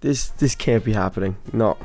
This can't be happening. No.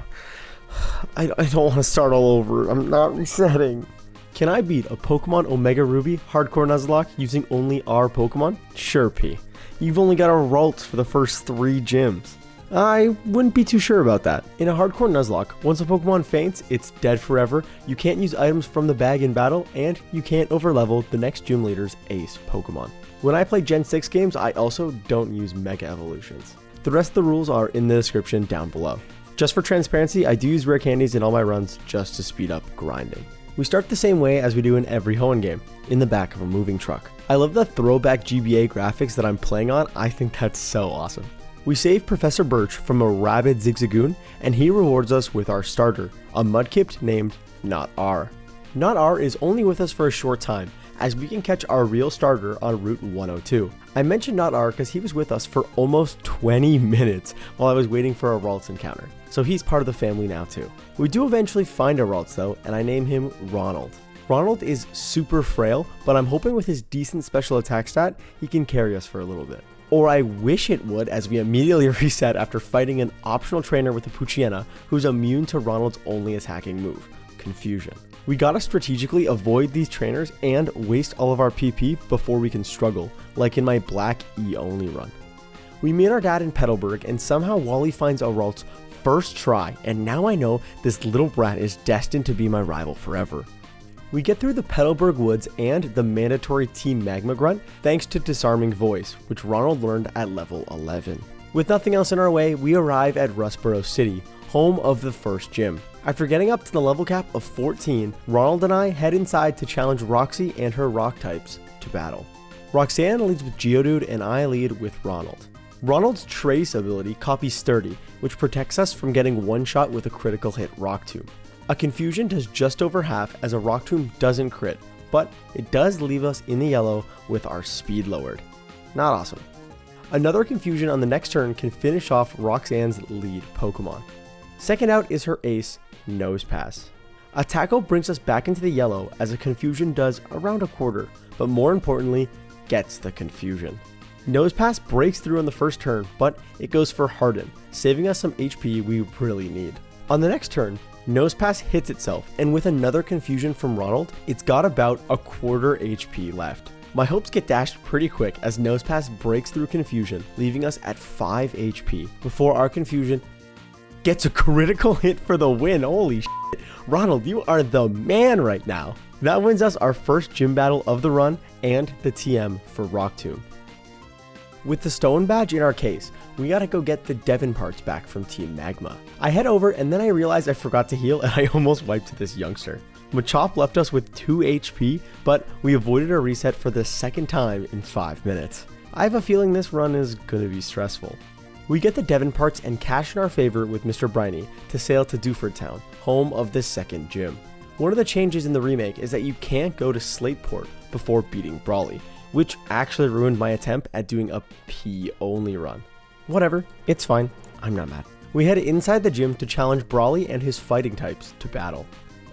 I don't want to start all over. I'm not resetting. Can I beat a Pokemon Omega Ruby Hardcore Nuzlocke using only R Pokémon? Sure, P. You've only got a Ralts for the first 3 gyms. I wouldn't be too sure about that. In a Hardcore Nuzlocke, once a Pokemon faints, it's dead forever, you can't use items from the bag in battle, and you can't overlevel the next gym leader's ace Pokemon. When I play Gen 6 games, I also don't use Mega Evolutions. The rest of the rules are in the description down below. Just for transparency, I do use rare candies in all my runs just to speed up grinding. We start the same way as we do in every Hoenn game, in the back of a moving truck. I love the throwback GBA graphics that I'm playing on. I think that's so awesome. We save Professor Birch from a rabid Zigzagoon, and he rewards us with our starter, a Mudkip named Not R. Not R is only with us for a short time, as we can catch our real starter on Route 102. I mentioned Not R because he was with us for almost 20 minutes while I was waiting for a Ralts encounter, so he's part of the family now too. We do eventually find a Ralts though, and I name him Ronald. Ronald is super frail, but I'm hoping with his decent special attack stat, he can carry us for a little bit. Or I wish it would, as we immediately reset after fighting an optional trainer with a Poochyena who's immune to Ronald's only attacking move, Confusion. We gotta strategically avoid these trainers and waste all of our PP before we can struggle, like in my Black E only run. We meet our dad in Petalburg, and somehow Wally finds a Ralts first try, and now I know this little brat is destined to be my rival forever. We get through the Petalburg Woods and the mandatory Team Magma Grunt thanks to Disarming Voice, which Ronald learned at level 11. With nothing else in our way, we arrive at Rustboro City, home of the first gym. After getting up to the level cap of 14, Ronald and I head inside to challenge Roxy and her rock types to battle. Roxanne leads with Geodude and I lead with Ronald. Ronald's Trace ability copies Sturdy, which protects us from getting one shot with a critical hit Rock Tomb. A Confusion does just over half as a Rock Tomb doesn't crit, but it does leave us in the yellow with our speed lowered. Not awesome. Another Confusion on the next turn can finish off Roxanne's lead Pokemon. Second out is her ace, Nosepass. A tackle brings us back into the yellow as a Confusion does around a quarter, but more importantly, gets the Confusion. Nosepass breaks through on the first turn, but it goes for Harden, saving us some HP we really need. On the next turn, Nosepass hits itself, and with another Confusion from Ronald, it's got about a quarter HP left. My hopes get dashed pretty quick as Nosepass breaks through Confusion, leaving us at 5 HP, before our Confusion gets a critical hit for the win. Holy shit. Ronald, you are the man right now. That wins us our first gym battle of the run and the TM for Rock Tomb. With the stone badge in our case, we gotta go get the Devon parts back from Team Magma. I head over and then I realize I forgot to heal and I almost wiped this youngster. Machop left us with 2 HP, but we avoided a reset for the second time in 5 minutes. I have a feeling this run is gonna be stressful. We get the Devon parts and cash in our favor with Mr. Briny to sail to Dewford Town, home of the second gym. One of the changes in the remake is that you can't go to Slateport before beating Brawley, which actually ruined my attempt at doing a P only run. Whatever, it's fine, I'm not mad. We head inside the gym to challenge Brawley and his fighting types to battle.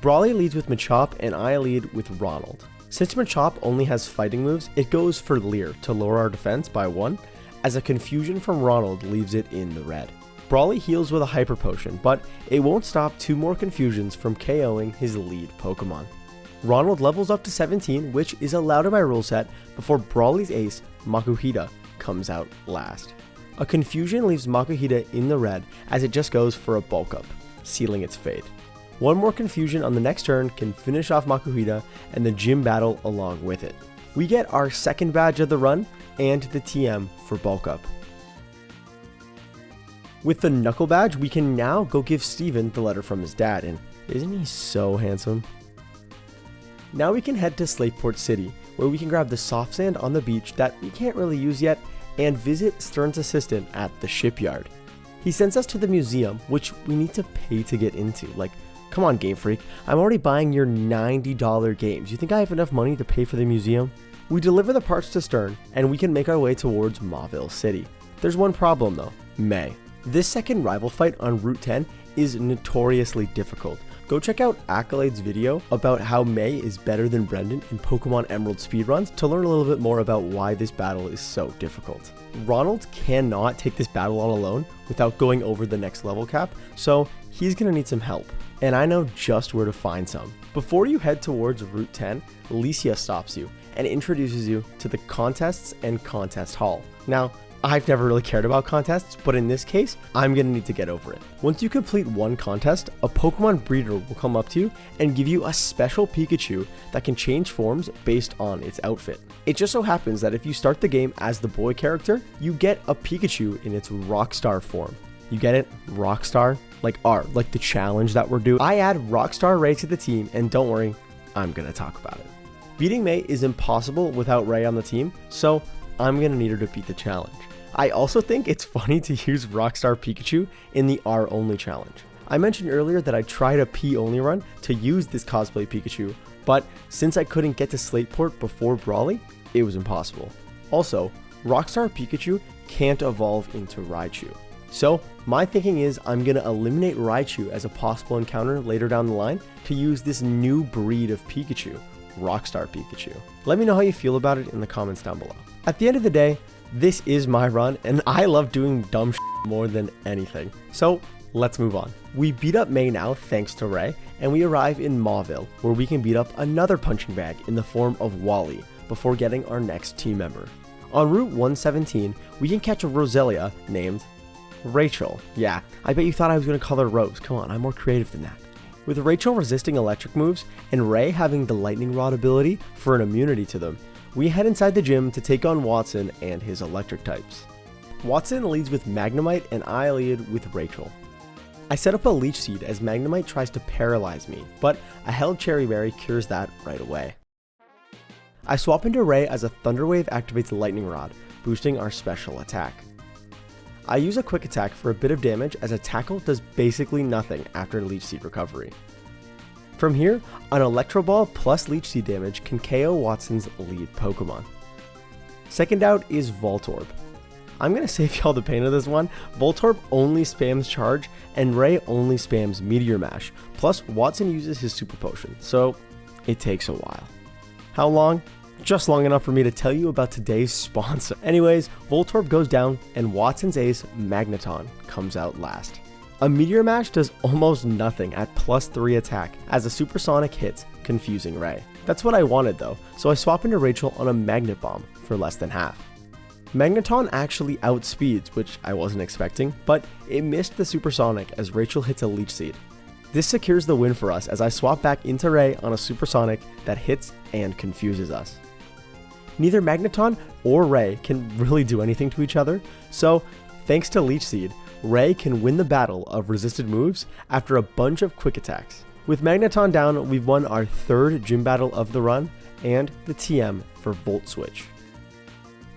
Brawley leads with Machop and I lead with Ronald. Since Machop only has fighting moves, it goes for Leer to lower our defense by 1, as a Confusion from Ronald leaves it in the red. Brawley heals with a Hyper Potion, but it won't stop 2 more Confusions from KOing his lead Pokemon. Ronald levels up to 17, which is allowed in my rule set, before Brawley's ace, Makuhita, comes out last. A Confusion leaves Makuhita in the red as it just goes for a bulk up, sealing its fate. One more Confusion on the next turn can finish off Makuhita and the gym battle along with it. We get our second badge of the run and the TM for bulk up. With the Knuckle badge, we can now go give Steven the letter from his dad, and isn't he so handsome? Now we can head to Slateport City, where we can grab the soft sand on the beach that we can't really use yet, and visit Stern's assistant at the shipyard. He sends us to the museum, which we need to pay to get into. Like, come on, Game Freak, I'm already buying your $90 games. You think I have enough money to pay for the museum? We deliver the parts to Stern, and we can make our way towards Mauville City. There's one problem though, May. This second rival fight on Route 10 is notoriously difficult, Go check out Accolade's video about how May is better than Brendan in Pokemon Emerald speedruns to learn a little bit more about why this battle is so difficult. Ronald cannot take this battle on alone without going over the next level cap, so he's gonna need some help. And I know just where to find some. Before you head towards Route 10, Glacia stops you and introduces you to the contests and contest hall. Now, I've never really cared about contests, but in this case, I'm gonna need to get over it. Once you complete one contest, a Pokemon breeder will come up to you and give you a special Pikachu that can change forms based on its outfit. It just so happens that if you start the game as the boy character, you get a Pikachu in its Rockstar form. You get it? Rockstar? Like the challenge that we're doing. I add Rockstar Ray to the team, and don't worry, I'm gonna talk about it. Beating May is impossible without Ray on the team, so I'm gonna need her to beat the challenge. I also think it's funny to use Rockstar Pikachu in the R only challenge. I mentioned earlier that I tried a P only run to use this cosplay Pikachu, but since I couldn't get to Slateport before Brawley, it was impossible. Also, Rockstar Pikachu can't evolve into Raichu. So my thinking is I'm gonna eliminate Raichu as a possible encounter later down the line to use this new breed of Pikachu, Rockstar Pikachu. Let me know how you feel about it in the comments down below. At the end of the day, this is my run, and I love doing dumb shit more than anything. So let's move on. We beat up May now thanks to Ray, and we arrive in Mauville, where we can beat up another punching bag in the form of Wally before getting our next team member. On Route 117, we can catch a Roselia named Rachel. Yeah, I bet you thought I was going to call her Rose. Come on, I'm more creative than that. With Rachel resisting electric moves and Ray having the lightning rod ability for an immunity to them, we head inside the gym to take on Wattson and his electric types. Wattson leads with Magnemite and I lead with Rachel. I set up a Leech Seed as Magnemite tries to paralyze me, but a held Cherry Berry cures that right away. I swap into Ray as a Thunder Wave activates Lightning Rod, boosting our special attack. I use a Quick Attack for a bit of damage as a Tackle does basically nothing after Leech Seed recovery. From here, an Electro Ball plus Leech Seed damage can KO Wattson's lead Pokemon. Second out is Voltorb. I'm going to save y'all the pain of this one. Voltorb only spams Charge and Ray only spams Meteor Mash, plus Wattson uses his Super Potion, so it takes a while. How long? Just long enough for me to tell you about today's sponsor. Anyways, Voltorb goes down and Wattson's ace, Magneton, comes out last. A Meteor Mash does almost nothing at +3 attack as a Supersonic hits, confusing Ray. That's what I wanted though, so I swap into Rachel on a Magnet Bomb for less than half. Magneton actually outspeeds, which I wasn't expecting, but it missed the Supersonic as Rachel hits a Leech Seed. This secures the win for us as I swap back into Ray on a Supersonic that hits and confuses us. Neither Magneton or Ray can really do anything to each other, so thanks to Leech Seed, Ray can win the battle of resisted moves after a bunch of quick attacks. With Magneton down, we've won our third gym battle of the run and the TM for Volt Switch.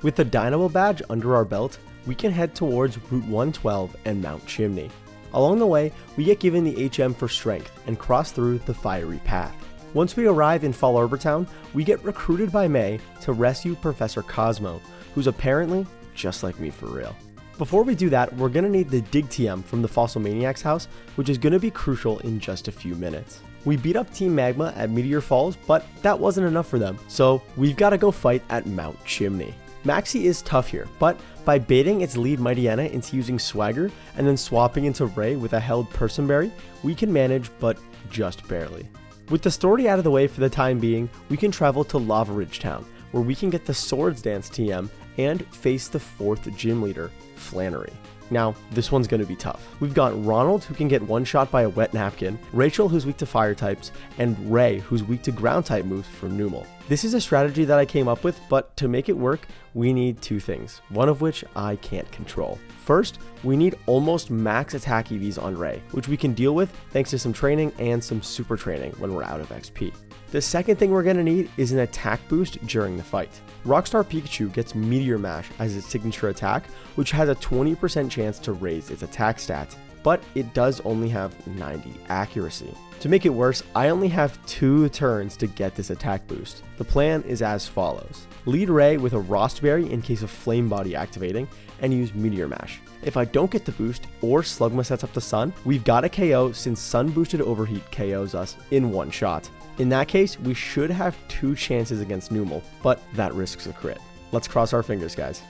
With the Dynamo badge under our belt, we can head towards Route 112 and Mount Chimney. Along the way, we get given the HM for strength and cross through the Fiery Path. Once we arrive in Fall Arbor Town, we get recruited by May to rescue Professor Cosmo, who's apparently just like me for real. Before we do that, we're gonna need the Dig TM from the Fossil Maniac's house, which is gonna be crucial in just a few minutes. We beat up Team Magma at Meteor Falls, but that wasn't enough for them, so we've gotta go fight at Mount Chimney. Maxie is tough here, but by baiting its lead Mightyena into using Swagger and then swapping into Ray with a held Personberry, we can manage, but just barely. With the story out of the way for the time being, we can travel to Lava Ridge Town, where we can get the Swords Dance TM and face the 4th gym leader, Flannery. Now, this one's going to be tough. We've got Ronald, who can get one-shot by a wet napkin, Rachel, who's weak to fire types, and Ray, who's weak to ground type moves from Numel. This is a strategy that I came up with, but to make it work, we need two things, one of which I can't control. First, we need almost max attack EVs on Ray, which we can deal with thanks to some training and some super training when we're out of XP. The second thing we're going to need is an attack boost during the fight. Rockstar Pikachu gets Meteor Mash as its signature attack, which has a 20% chance to raise its attack stat but it does only have 90 accuracy. To make it worse, I only have 2 turns to get this attack boost. The plan is as follows. Lead Ray with a Rostberry in case of Flame Body activating, and use Meteor Mash. If I don't get the boost, or Slugma sets up the Sun, we've got a KO since Sun boosted Overheat KOs us in one shot. In that case, we should have 2 chances against Numel, but that risks a crit. Let's cross our fingers, guys.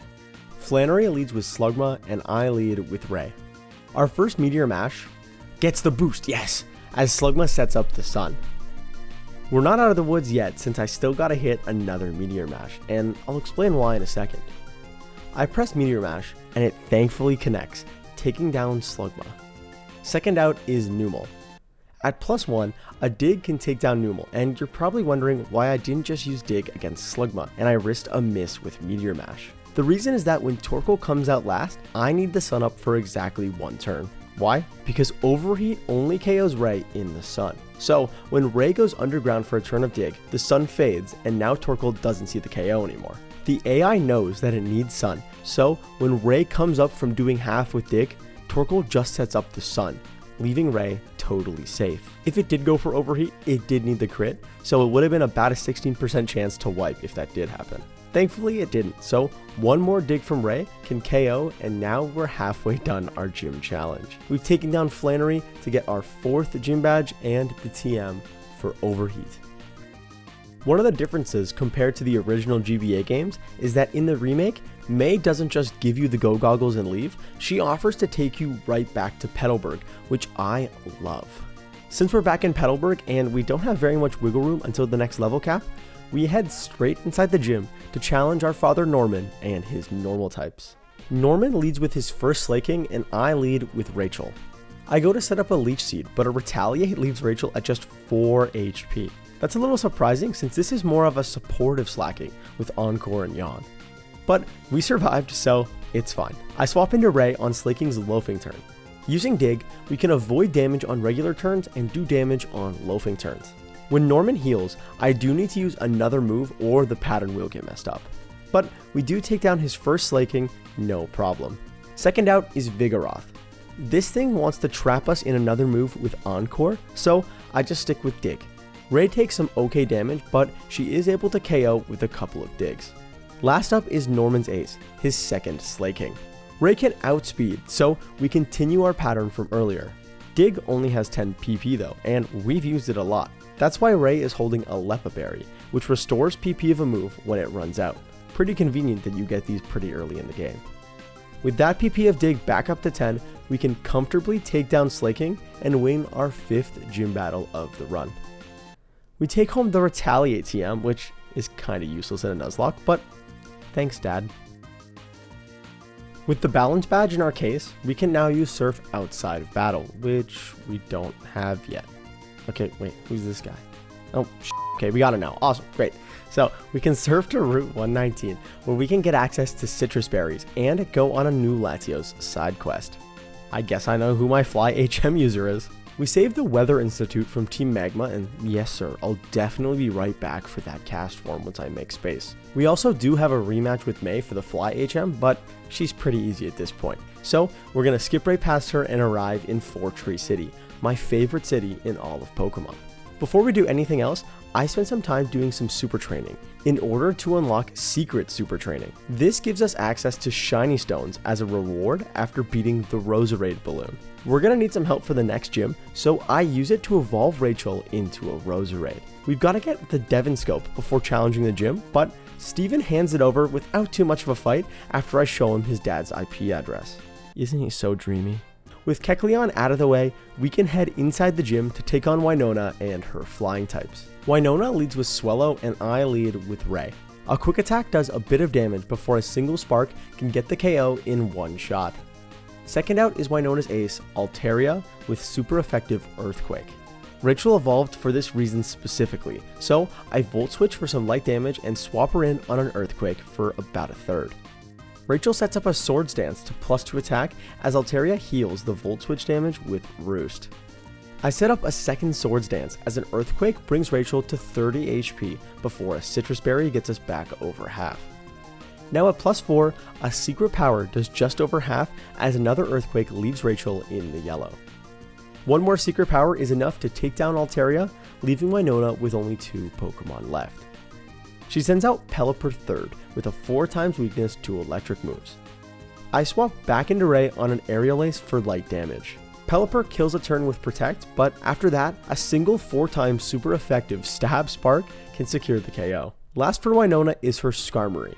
Flannery leads with Slugma, and I lead with Ray. Our first Meteor Mash gets the boost, yes, as Slugma sets up the Sun. We're not out of the woods yet since I still gotta hit another Meteor Mash, and I'll explain why in a second. I press Meteor Mash, and it thankfully connects, taking down Slugma. Second out is Numel. At +1, a Dig can take down Numel, and you're probably wondering why I didn't just use Dig against Slugma, and I risked a miss with Meteor Mash. The reason is that when Torkoal comes out last, I need the Sun up for exactly 1 turn. Why? Because Overheat only KOs Ray in the Sun. So when Ray goes underground for a turn of Dig, the Sun fades, and now Torkoal doesn't see the KO anymore. The AI knows that it needs Sun, so when Ray comes up from doing half with Dig, Torkoal just sets up the Sun, leaving Ray totally safe. If it did go for Overheat, it did need the crit, so it would have been about a 16% chance to wipe if that did happen. Thankfully it didn't, so 1 more Dig from Ray can KO, and now we're halfway done our gym challenge. We've taken down Flannery to get our 4th gym badge and the TM for Overheat. One of the differences compared to the original GBA games is that in the remake, May doesn't just give you the go goggles and leave, she offers to take you right back to Petalburg, which I love. Since we're back in Petalburg and we don't have very much wiggle room until the next level cap, we head straight inside the gym to challenge our father Norman and his normal types. Norman leads with his first Slaking, and I lead with Rachel. I go to set up a Leech Seed, but a Retaliate leaves Rachel at just 4 HP. That's a little surprising since this is more of a supportive Slacking with Encore and Yawn. But we survived, so it's fine. I swap into Ray on Slaking's Loafing turn. Using Dig, we can avoid damage on regular turns and do damage on Loafing turns. When Norman heals, I do need to use another move or the pattern will get messed up. But we do take down his first Slaking, no problem. Second out is Vigoroth. This thing wants to trap us in another move with Encore, so I just stick with Dig. Ray takes some okay damage, but she is able to KO with a couple of digs. Last up is Norman's Ace, his second Slaking. Ray can outspeed, so we continue our pattern from earlier. Dig only has 10 PP though, and we've used it a lot. That's why Ray is holding a Lepa Berry, which restores PP of a move when it runs out. Pretty convenient that you get these pretty early in the game. With that PP of Dig back up to 10, we can comfortably take down Slaking and win our 5th gym battle of the run. We take home the Retaliate TM, which is kinda useless in a Nuzlocke, but thanks Dad. With the Balance badge in our case, we can now use Surf outside of battle, which we don't have yet. Okay, wait, who's this guy? Oh, okay, we got it now. Awesome, great. So we can surf to Route 119, where we can get access to citrus berries and go on a new Latios side quest. I guess I know who my Fly HM user is. We saved the Weather Institute from Team Magma, and yes sir, I'll definitely be right back for that cast form once I make space. We also do have a rematch with May for the Fly HM, but she's pretty easy at this point. So we're gonna skip right past her and arrive in Four Tree City, my favorite city in all of Pokemon. Before we do anything else, I spent some time doing some super training in order to unlock secret super training. This gives us access to shiny stones as a reward after beating the Roserade balloon. We're gonna need some help for the next gym, so I use it to evolve Rachel into a Roserade. We've gotta get the Devon Scope before challenging the gym, but Steven hands it over without too much of a fight after I show him his dad's IP address. Isn't he so dreamy? With Kecleon out of the way, we can head inside the gym to take on Winona and her flying types. Winona leads with Swellow and I lead with Ray. A quick attack does a bit of damage before a single spark can get the KO in one shot. Second out is Winona's ace, Altaria, with super effective Earthquake. Rachel evolved for this reason specifically, so I Volt Switch for some light damage and swap her in on an Earthquake for about a third. Rachel sets up a Swords Dance to +2 attack as Altaria heals the Volt Switch damage with Roost. I set up a second Swords Dance as an Earthquake brings Rachel to 30 HP before a Citrus Berry gets us back over half. Now at +4, a secret power does just over half as another earthquake leaves Rachel in the yellow. One more secret power is enough to take down Altaria, leaving Winona with only 2 Pokemon left. She sends out Pelipper third with a 4x weakness to electric moves. I swap back into Ray on an Aerial Ace for light damage. Pelipper kills a turn with Protect, but after that, a single 4x super effective Stab Spark can secure the KO. Last for Winona is her Skarmory.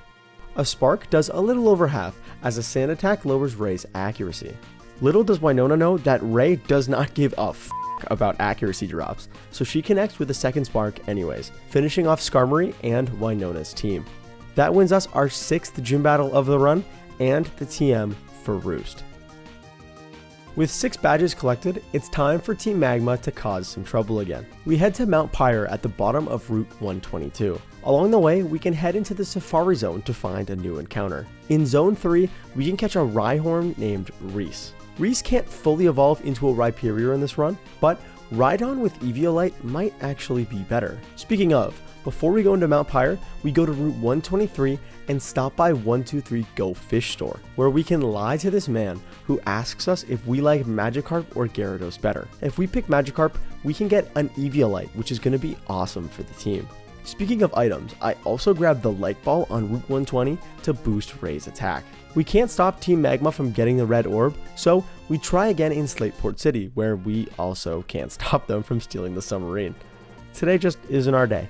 A Spark does a little over half as a Sand Attack lowers Ray's accuracy. Little does Winona know that Ray does not give a f about accuracy drops, so she connects with a second Spark anyways, finishing off Skarmory and Winona's team. That wins us our 6th gym battle of the run and the TM for Roost. With 6 badges collected, it's time for Team Magma to cause some trouble again. We head to Mount Pyre at the bottom of Route 122. Along the way, we can head into the Safari Zone to find a new encounter. In Zone 3, we can catch a Rhyhorn named Reese. Reese can't fully evolve into a Rhyperior in this run, but Rhydon with Eviolite might actually be better. Speaking of, before we go into Mount Pyre, we go to Route 123 and stop by 123 Go Fish Store, where we can lie to this man who asks us if we like Magikarp or Gyarados better. If we pick Magikarp, we can get an Eviolite, which is going to be awesome for the team. Speaking of items, I also grabbed the Light Ball on Route 120 to boost Ray's attack. We can't stop Team Magma from getting the red orb, so we try again in Slateport City, where we also can't stop them from stealing the submarine. Today just isn't our day.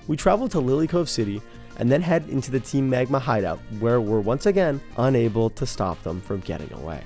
We travel to Lily Cove City and then head into the Team Magma hideout, where we're once again unable to stop them from getting away.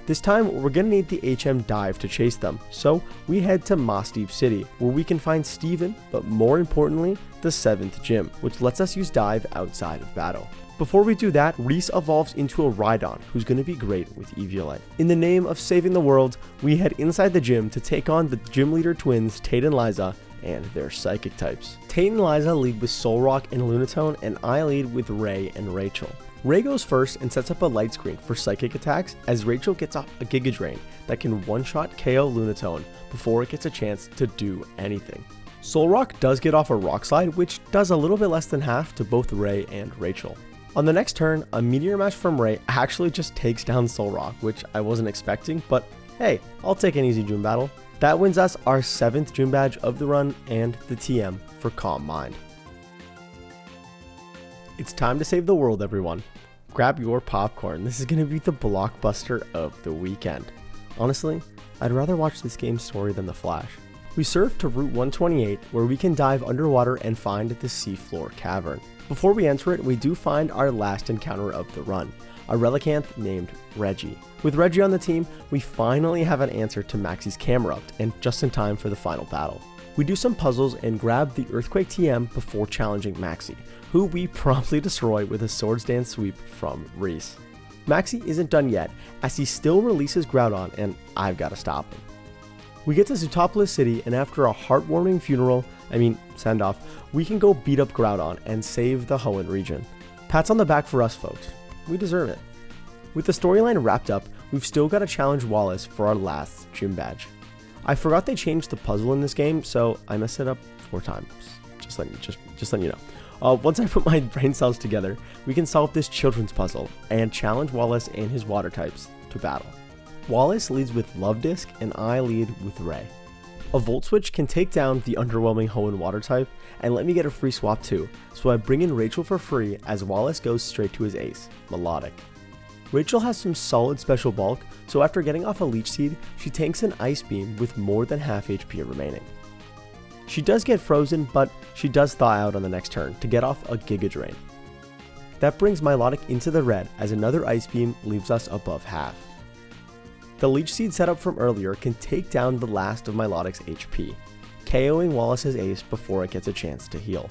This time, we're gonna need the HM dive to chase them, so we head to Moss Deep City, where we can find Steven, but more importantly, the 7th gym, which lets us use dive outside of battle. Before we do that, Reese evolves into a Rhydon, who's gonna be great with Eviolite. In the name of saving the world, we head inside the gym to take on the gym leader twins, Tate and Liza, and their psychic types. Tate and Liza lead with Solrock and Lunatone, and I lead with Ray and Rachel. Ray goes first and sets up a light screen for psychic attacks as Rachel gets off a Giga Drain that can one-shot KO Lunatone before it gets a chance to do anything. Solrock does get off a Rock Slide, which does a little bit less than half to both Ray and Rachel. On the next turn, a Meteor Mash from Ray actually just takes down Solrock, which I wasn't expecting, but hey, I'll take an easy gym battle. That wins us our 7th gym badge of the run and the TM for Calm Mind. It's time to save the world, everyone. Grab your popcorn. This is going to be the blockbuster of the weekend. Honestly, I'd rather watch this game's story than The Flash. We surf to Route 128, where we can dive underwater and find the seafloor cavern. Before we enter it, we do find our last encounter of the run, a Relicanth named Reggie. With Reggie on the team, we finally have an answer to Maxie's Camerupt, and just in time for the final battle. We do some puzzles and grab the Earthquake TM before challenging Maxie, who we promptly destroy with a Swords Dance sweep from Reese. Maxie isn't done yet, as he still releases Groudon, and I've got to stop him. We get to Zootopolis City, and after a heartwarming send-off, we can go beat up Groudon and save the Hoenn region. Pats on the back for us, folks. We deserve it. With the storyline wrapped up, we've still got to challenge Wallace for our last gym badge. I forgot they changed the puzzle in this game, so I messed it up 4 times. Just letting you know. Once I put my brain cells together, we can solve this children's puzzle and challenge Wallace and his water types to battle. Wallace leads with Love Disc, and I lead with Ray. A Volt Switch can take down the underwhelming Hoenn water type and let me get a free swap too, so I bring in Rachel for free as Wallace goes straight to his ace, Melodic. Rachel has some solid special bulk, so after getting off a Leech Seed, she tanks an Ice Beam with more than half HP remaining. She does get frozen, but she does thaw out on the next turn to get off a Giga Drain. That brings Milotic into the red as another Ice Beam leaves us above half. The Leech Seed setup from earlier can take down the last of Milotic's HP, KOing Wallace's ace before it gets a chance to heal.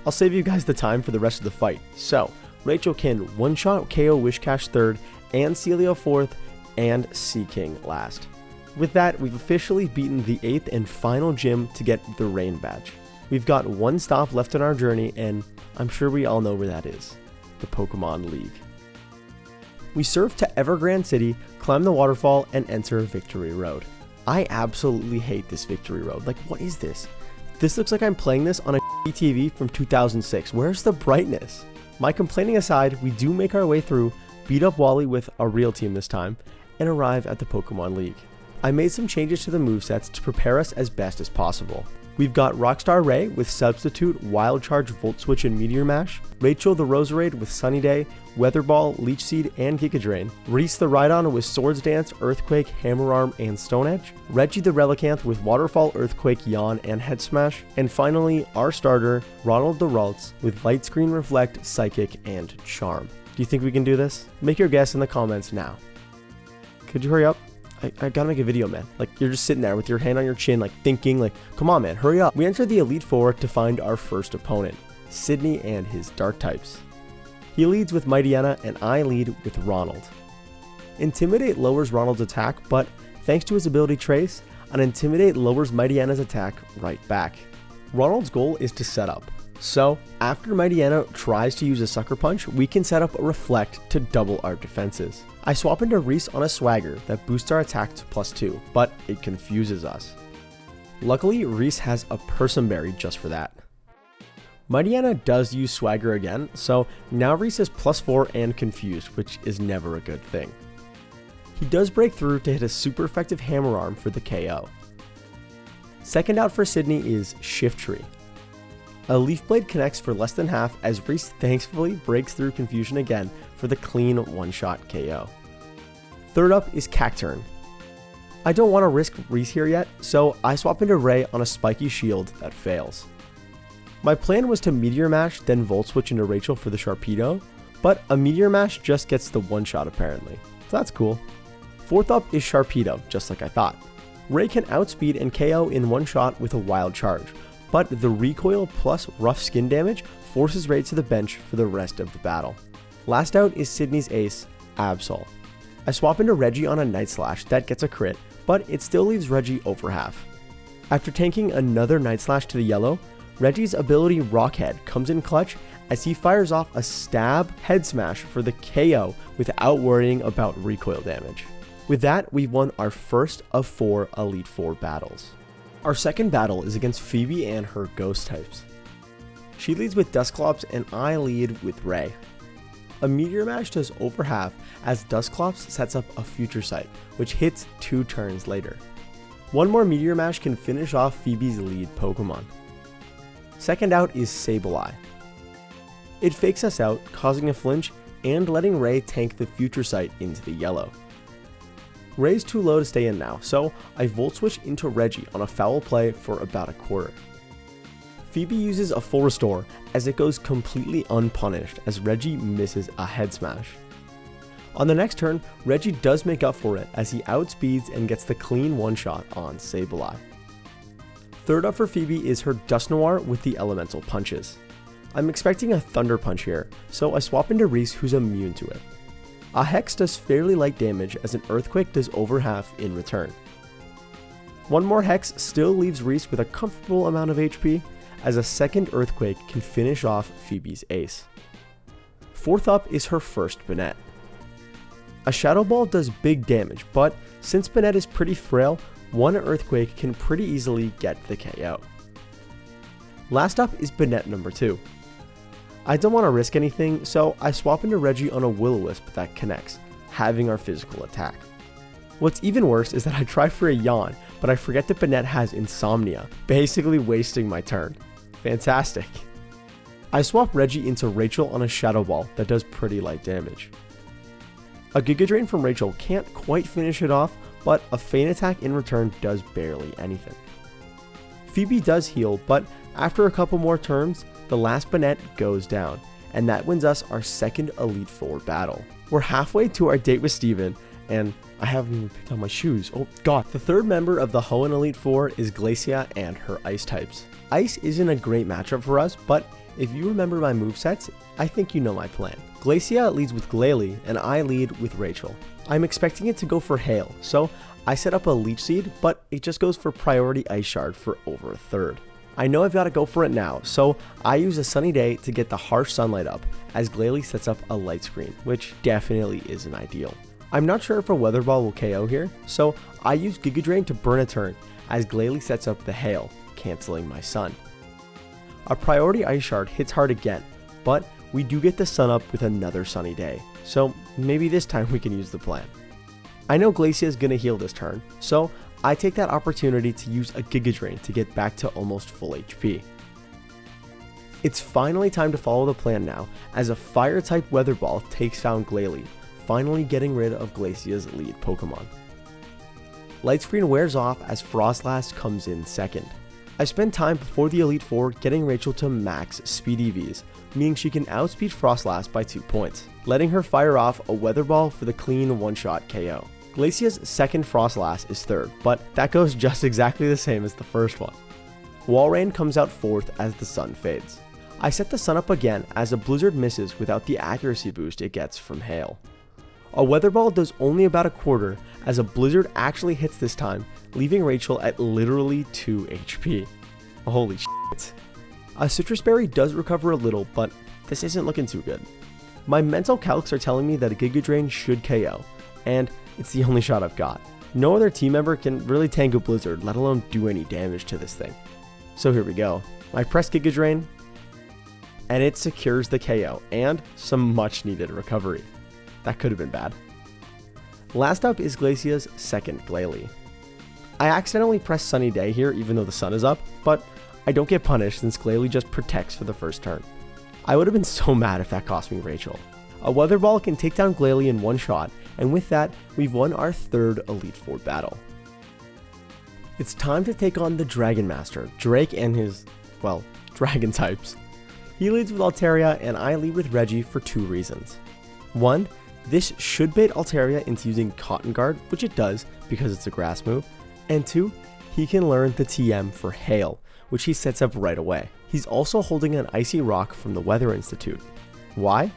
I'll save you guys the time for the rest of the fight, so Rachel can one-shot KO Wishcash third and Celio fourth and Seaking last. With that, we've officially beaten the 8th and final gym to get the Rain Badge. We've got one stop left on our journey, and I'm sure we all know where that is, the Pokemon League. We surf to Evergrande City, climb the waterfall, and enter Victory Road. I absolutely hate this Victory Road. Like, what is this? This looks like I'm playing this on a TV from 2006. Where's the brightness? My complaining aside, we do make our way through, beat up Wally with a real team this time, and arrive at the Pokemon League. I made some changes to the movesets to prepare us as best as possible. We've got Rockstar Ray with Substitute, Wild Charge, Volt Switch, and Meteor Mash, Rachel the Roserade with Sunny Day, Weather Ball, Leech Seed, and Giga Drain, Reese the Rhydon with Swords Dance, Earthquake, Hammer Arm, and Stone Edge, Reggie the Relicanth with Waterfall, Earthquake, Yawn, and Head Smash, and finally our starter, Ronald the Ralts with Light Screen, Reflect, Psychic, and Charm. Do you think we can do this? Make your guess in the comments now. Could you hurry up? I gotta make a video, man. Like, you're just sitting there with your hand on your chin, like thinking, like, come on, man, hurry up. We enter the Elite Four to find our first opponent, Sydney and his dark types. He leads with Mightyena and I lead with Ronald. Intimidate lowers Ronald's attack, but thanks to his ability Trace, an Intimidate lowers Mightyena's attack right back. Ronald's goal is to set up. So, after Mightyena tries to use a Sucker Punch, we can set up a Reflect to double our defenses. I swap into Reese on a Swagger that boosts our attack to +2, but it confuses us. Luckily, Reese has a Persim just for that. Mightyena does use Swagger again, so now Reese is +4 and confused, which is never a good thing. He does break through to hit a super effective Hammer Arm for the KO. Second out for Sydney is Shift Tree. A Leaf Blade connects for less than half as Reese thankfully breaks through confusion again for the clean one-shot KO. Third up is Cacturn. I don't want to risk Reese here yet, so I swap into Ray on a spiky shield that fails. My plan was to Meteor Mash then Volt Switch into Rachel for the Sharpedo, but a Meteor Mash just gets the one-shot apparently, so that's cool. Fourth up is Sharpedo, just like I thought. Ray can outspeed and KO in one shot with a Wild Charge, but the recoil plus rough skin damage forces Ray to the bench for the rest of the battle. Last out is Sydney's ace, Absol. I swap into Reggie on a Night Slash that gets a crit, but it still leaves Reggie over half. After tanking another Night Slash to the yellow, Reggie's ability Rockhead comes in clutch as he fires off a stab head smash for the KO without worrying about recoil damage. With that, we've won our first of 4 Elite Four battles. Our second battle is against Phoebe and her ghost types. She leads with Dusclops and I lead with Ray. A Meteor Mash does over half as Dusclops sets up a Future Sight, which hits 2 turns later. One more Meteor Mash can finish off Phoebe's lead Pokemon. Second out is Sableye. It fakes us out, causing a flinch and letting Ray tank the Future Sight into the yellow. Ray's too low to stay in now, so I Volt Switch into Reggie on a foul play for about a quarter. Phoebe uses a full restore as it goes completely unpunished as Reggie misses a head smash. On the next turn, Reggie does make up for it as he outspeeds and gets the clean one-shot on Sableye. Third up for Phoebe is her Dusknoir with the elemental punches. I'm expecting a Thunder Punch here, so I swap into Reese who's immune to it. A Hex does fairly light damage as an Earthquake does over half in return. One more Hex still leaves Reese with a comfortable amount of HP as a second Earthquake can finish off Phoebe's ace. Fourth up is her first Banette. A Shadow Ball does big damage, but since Banette is pretty frail, one Earthquake can pretty easily get the KO. Last up is Banette number 2. I don't want to risk anything, so I swap into Reggie on a Will-O-Wisp that connects, having our physical attack. What's even worse is that I try for a Yawn, but I forget that Banette has Insomnia, basically wasting my turn. Fantastic. I swap Reggie into Rachel on a Shadow Ball that does pretty light damage. A Giga Drain from Rachel can't quite finish it off, but a Feint Attack in return does barely anything. Phoebe does heal, but after a couple more turns, the last Banette goes down, and that wins us our second Elite Four battle. We're halfway to our date with Steven, and I haven't even picked out my shoes. Oh god. The third member of the Hoenn Elite Four is Glacia and her Ice types. Ice isn't a great matchup for us, but if you remember my movesets, I think you know my plan. Glacia leads with Glalie, and I lead with Rachel. I'm expecting it to go for Hail, so I set up a Leech Seed, but it just goes for Priority Ice Shard for over a third. I know I've got to go for it now, so I use a Sunny Day to get the harsh sunlight up, as Glalie sets up a Light Screen, which definitely isn't ideal. I'm not sure if a Weather Ball will KO here, so I use Giga Drain to burn a turn, as Glalie sets up the Hail, canceling my Sun. A Priority Ice Shard hits hard again, but we do get the sun up with another sunny day, so maybe this time we can use the plan. I know Glacia is going to heal this turn, so I take that opportunity to use a Giga Drain to get back to almost full HP. It's finally time to follow the plan now, as a Fire-type Weather Ball takes down Glacia, finally getting rid of Glacia's lead Pokemon. Light Screen wears off as Frostlass comes in second. I spend time before the Elite Four getting Rachel to max Speed EVs, meaning she can outspeed Frostlass by 2 points, letting her fire off a Weather Ball for the clean one-shot KO. Glacia's second Frostlass is third, but that goes just exactly the same as the first one. Walrein comes out fourth as the sun fades. I set the sun up again as a Blizzard misses without the accuracy boost it gets from Hail. A Weather Ball does only about a quarter as a Blizzard actually hits this time, leaving Rachel at literally 2 HP. Holy shit. A Citrus Berry does recover a little, but this isn't looking too good. My mental calcs are telling me that a Giga Drain should KO, and it's the only shot I've got. No other team member can really tank a Blizzard, let alone do any damage to this thing. So here we go. I press Giga Drain, and it secures the KO and some much needed recovery. That could have been bad. Last up is Glacia's second Glalie. I accidentally pressed Sunny Day here even though the sun is up, but I don't get punished since Glalie just protects for the first turn. I would have been so mad if that cost me Rachel. A Weather Ball can take down Glalie in one shot, and with that, we've won our third Elite Four battle. It's time to take on the Dragon Master, Drake and his, well, dragon types. He leads with Altaria and I lead with Reggie for 2 reasons. 1, this should bait Altaria into using Cotton Guard, which it does because it's a grass move, and 2, he can learn the TM for Hail, which he sets up right away. He's also holding an Icy Rock from the Weather Institute. Why?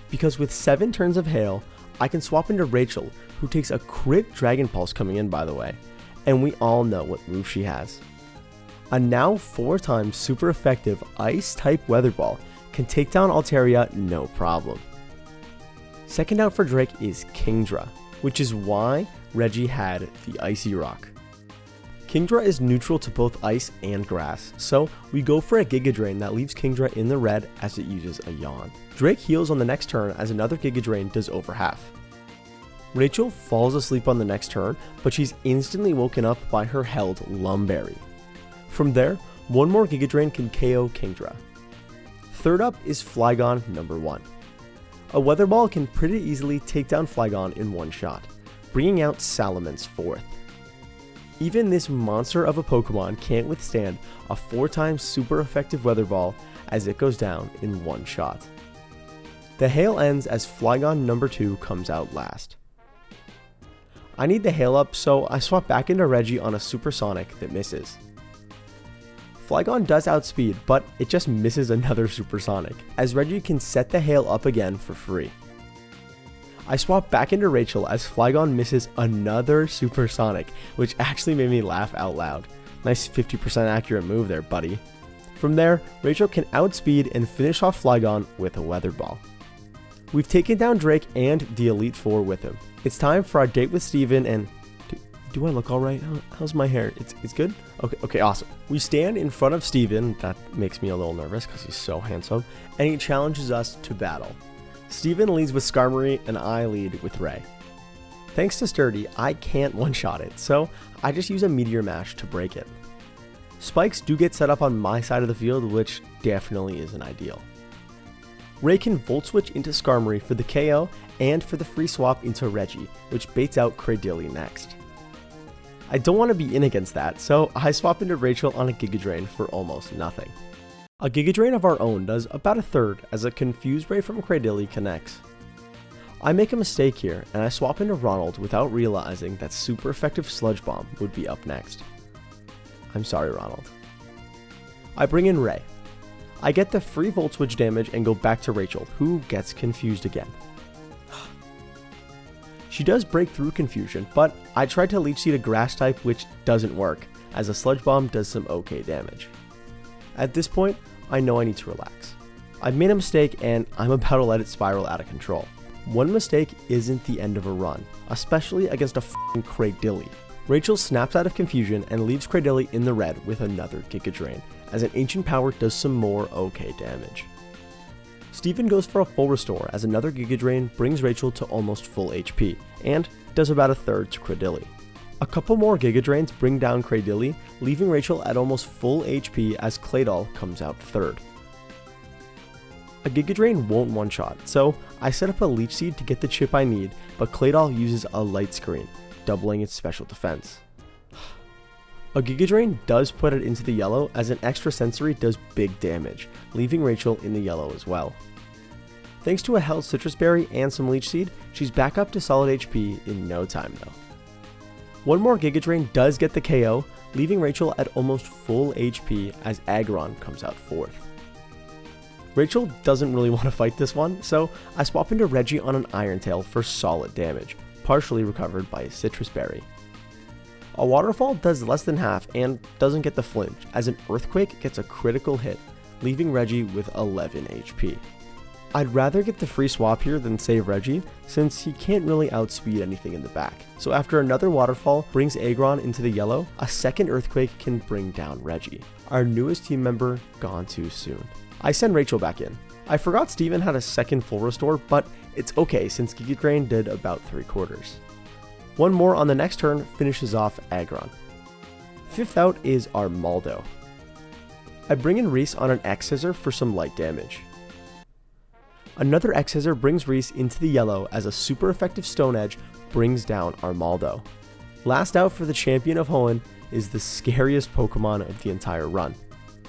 Because with 7 turns of Hail, I can swap into Rachel, who takes a crit Dragon Pulse coming in by the way, and we all know what move she has. A now 4 times super effective Ice-type Weather Ball can take down Altaria no problem. Second out for Drake is Kingdra, which is why Reggie had the Icy Rock. Kingdra is neutral to both ice and grass, so we go for a Giga Drain that leaves Kingdra in the red as it uses a Yawn. Drake heals on the next turn as another Giga Drain does over half. Rachel falls asleep on the next turn, but she's instantly woken up by her held Lumberry. From there, one more Giga Drain can KO Kingdra. Third up is Flygon number 1. A Weather Ball can pretty easily take down Flygon in one shot, bringing out Salamence fourth. Even this monster of a Pokemon can't withstand a 4 times super effective Weather Ball as it goes down in one shot. The Hail ends as Flygon number 2 comes out last. I need the Hail up, so I swap back into Reggie on a Supersonic that misses. Flygon does outspeed, but it just misses another Supersonic, as Reggie can set the Hail up again for free. I swap back into Rachel as Flygon misses another Supersonic, which actually made me laugh out loud. Nice 50% accurate move there, buddy. From there, Rachel can outspeed and finish off Flygon with a Weather Ball. We've taken down Drake and the Elite Four with him. It's time for our date with Steven and... Do I look alright? How's my hair? It's good? Okay, awesome. We stand in front of Steven, that makes me a little nervous because he's so handsome, and he challenges us to battle. Steven leads with Skarmory and I lead with Ray. Thanks to Sturdy, I can't one-shot it, so I just use a Meteor Mash to break it. Spikes do get set up on my side of the field, which definitely isn't ideal. Ray can Volt Switch into Skarmory for the KO and for the free swap into Reggie, which baits out Cradily next. I don't want to be in against that, so I swap into Rachel on a Giga Drain for almost nothing. A Giga Drain of our own does about a third as a Confused Ray from Cradily connects. I make a mistake here and I swap into Ronald without realizing that super effective Sludge Bomb would be up next. I'm sorry, Ronald. I bring in Ray. I get the free Volt Switch damage and go back to Rachel, who gets confused again. She does break through confusion, but I tried to Leech Seed a Grass type, which doesn't work, as a Sludge Bomb does some okay damage. At this point, I know I need to relax. I've made a mistake and I'm about to let it spiral out of control. One mistake isn't the end of a run, especially against a f***ing Cradily. Rachel snaps out of confusion and leaves Cradily in the red with another Giga Drain, as an Ancient Power does some more okay damage. Steven goes for a full restore as another Giga Drain brings Rachel to almost full HP, and does about a third to Cradilly. A couple more Giga Drains bring down Cradilly, leaving Rachel at almost full HP as Claydol comes out third. A Giga Drain won't one-shot, so I set up a Leech Seed to get the chip I need, but Claydol uses a Light Screen, doubling its special defense. A Giga Drain does put it into the yellow as an extra sensory does big damage, leaving Rachel in the yellow as well. Thanks to a held Citrus Berry and some Leech Seed, she's back up to solid HP in no time though. One more Giga Drain does get the KO, leaving Rachel at almost full HP as Aggron comes out fourth. Rachel doesn't really want to fight this one, so I swap into Reggie on an Iron Tail for solid damage, partially recovered by a Citrus Berry. A Waterfall does less than half and doesn't get the flinch, as an Earthquake gets a critical hit, leaving Reggie with 11 HP. I'd rather get the free swap here than save Reggie, since he can't really outspeed anything in the back. So after another Waterfall brings Aggron into the yellow, a second Earthquake can bring down Reggie. Our newest team member gone too soon. I send Rachel back in. I forgot Steven had a second full restore, but it's okay since Giga Drain did about 3/4. One more on the next turn finishes off Aggron. Fifth out is our Maldo. I bring in Reese on an X-Scissor for some light damage. Another X-Scissor brings Reese into the yellow as a super effective Stone Edge brings down our Maldo. Last out for the champion of Hoenn is the scariest Pokemon of the entire run,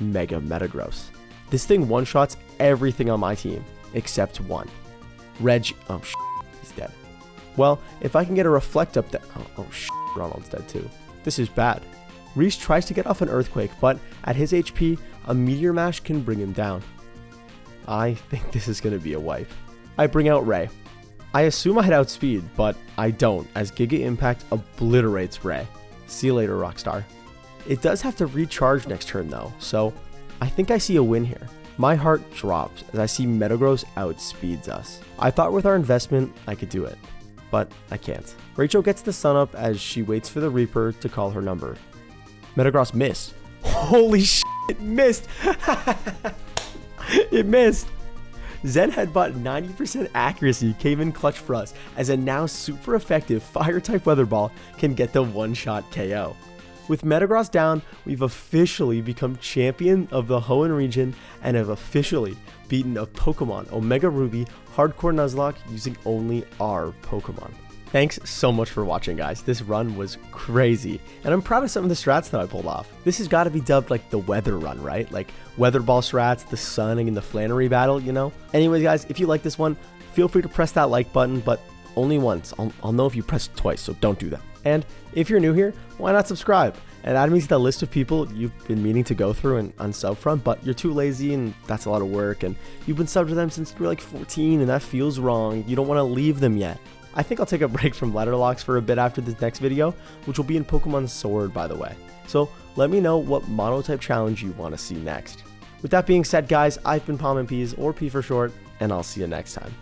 Mega Metagross. This thing one-shots everything on my team, except one. Reggie, oh shit, he's dead. Well, if I can get a Reflect up there, oh shit, Ronald's dead too. This is bad. Reese tries to get off an Earthquake, but at his HP, a Meteor Mash can bring him down. I think this is going to be a wipe. I bring out Ray. I assume I'd outspeed, but I don't, as Giga Impact obliterates Ray. See you later, Rockstar. It does have to recharge next turn though, so I think I see a win here. My heart drops as I see Metagross outspeeds us. I thought with our investment, I could do it, but I can't. Rachel gets the sun up as she waits for the Reaper to call her number. Metagross missed. Holy shit, it missed! It missed! Zen Headbutt 90% accuracy came in clutch for us as a now super effective Fire-type Weather Ball can get the one-shot KO. With Metagross down, we've officially become champion of the Hoenn region and have officially beaten a Pokemon Omega Ruby Hardcore Nuzlocke using only R Pokémon. Thanks so much for watching, guys. This run was crazy, and I'm proud of some of the strats that I pulled off. This has got to be dubbed like the weather run, right? Like Weather Ball strats, the sunning, and the Flannery battle, you know? Anyways, guys, if you like this one, feel free to press that like button, but only once. I'll know if you press it twice, so don't do that. And if you're new here, why not subscribe? And add me to the list of people you've been meaning to go through and unsub from, but you're too lazy and that's a lot of work, and you've been subbed to them since you were like 14 and that feels wrong. You don't want to leave them yet. I think I'll take a break from letter locks for a bit after this next video, which will be in Pokemon Sword, by the way. So let me know what mono-type challenge you want to see next. With that being said, guys, I've been PomminPs, or P for short, and I'll see you next time.